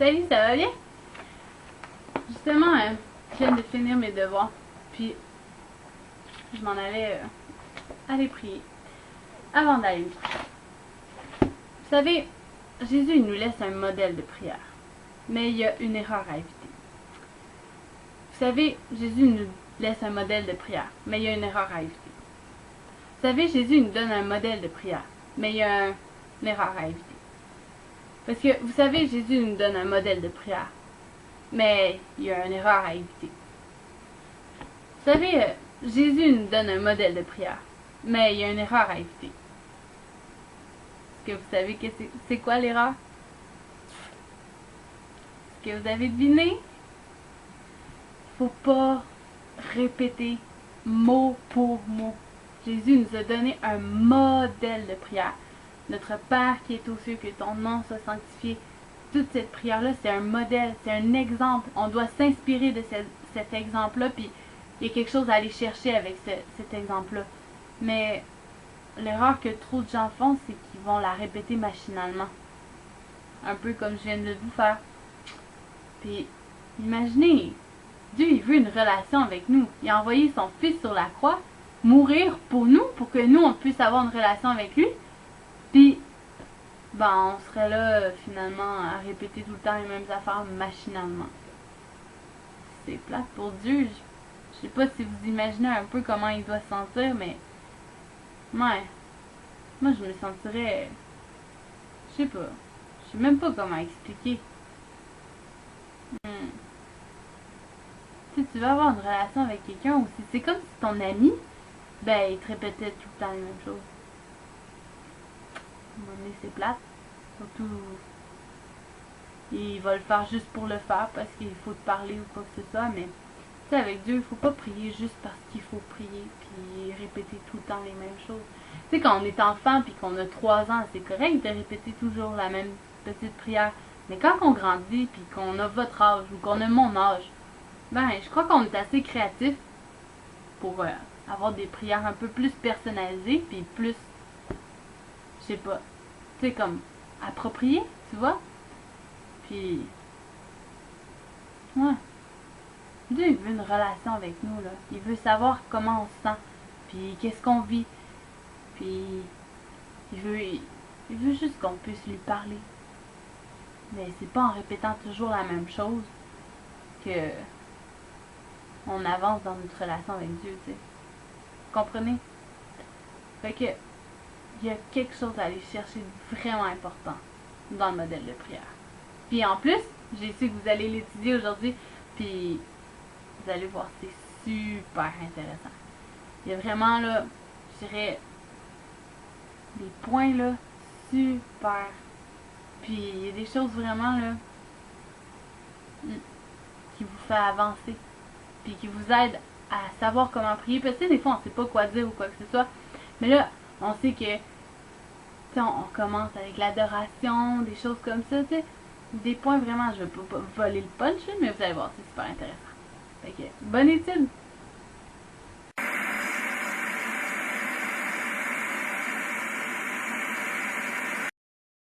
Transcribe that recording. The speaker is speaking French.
Salut, ça va bien? Justement, je viens de finir mes devoirs, puis je m'en allais aller prier avant d'aller me coucher. Vous savez, Jésus il nous laisse un modèle de prière, mais il y a une erreur à éviter. Vous savez, Jésus nous laisse un modèle de prière, mais il y a une erreur à éviter. Vous savez, Jésus nous donne un modèle de prière, mais il y a une erreur à éviter. Parce que, vous savez, Jésus nous donne un modèle de prière, mais il y a une erreur à éviter. Vous savez, Jésus nous donne un modèle de prière, mais il y a une erreur à éviter. Est-ce que vous savez que c'est quoi l'erreur? Est-ce que vous avez deviné? Il ne faut pas répéter mot pour mot. Jésus nous a donné un modèle de prière. Notre Père qui est aux cieux, que ton nom soit sanctifié. Toute cette prière-là, c'est un modèle, c'est un exemple. On doit s'inspirer de cet exemple-là, puis il y a quelque chose à aller chercher avec cet exemple-là. Mais l'erreur que trop de gens font, c'est qu'ils vont la répéter machinalement. Un peu comme je viens de vous faire. Puis, imaginez, Dieu, il veut une relation avec nous. Il a envoyé son Fils sur la croix, mourir pour nous, pour que nous, on puisse avoir une relation avec lui. Puis, ben, on serait là, finalement, à répéter tout le temps les mêmes affaires machinalement. C'est plate pour Dieu. Je sais pas si vous imaginez un peu comment il doit se sentir, mais... Ouais. Moi, je me sentirais... Je sais pas. Je sais même pas comment expliquer. Si tu veux avoir une relation avec quelqu'un, ou si c'est comme si ton ami, ben, il te répétait tout le temps les mêmes choses. À un moment donné, c'est plate. Surtout, il va le faire juste pour le faire, parce qu'il faut te parler ou quoi que ce soit, mais... Tu sais, avec Dieu, il faut pas prier juste parce qu'il faut prier, puis répéter tout le temps les mêmes choses. Tu sais, quand on est enfant, puis qu'on a 3 ans, c'est correct de répéter toujours la même petite prière. Mais quand on grandit, puis qu'on a votre âge, ou qu'on a mon âge, ben, je crois qu'on est assez créatif pour avoir des prières un peu plus personnalisées, puis plus, je sais pas, tu sais, comme appropriées, tu vois? Puis, ouais. Dieu, il veut une relation avec nous, là. Il veut savoir comment on se sent, puis qu'est-ce qu'on vit. Puis, il veut juste qu'on puisse lui parler. Mais c'est pas en répétant toujours la même chose que on avance dans notre relation avec Dieu, tu sais. Vous comprenez? Fait que, il y a quelque chose à aller chercher de vraiment important dans le modèle de prière. Puis en plus, j'ai su que vous allez l'étudier aujourd'hui, puis vous allez voir, c'est super intéressant. Il y a vraiment, là, je dirais, des points, là, super. Puis il y a des choses vraiment, là, qui vous fait avancer. Puis qui vous aident à savoir comment prier. Parce que des fois, on ne sait pas quoi dire ou quoi que ce soit. Mais là, on sait que, tu sais, on commence avec l'adoration, des choses comme ça, tu sais. Des points vraiment, je ne vais pas voler le punch, mais vous allez voir, c'est super intéressant. Fait que, bonne étude!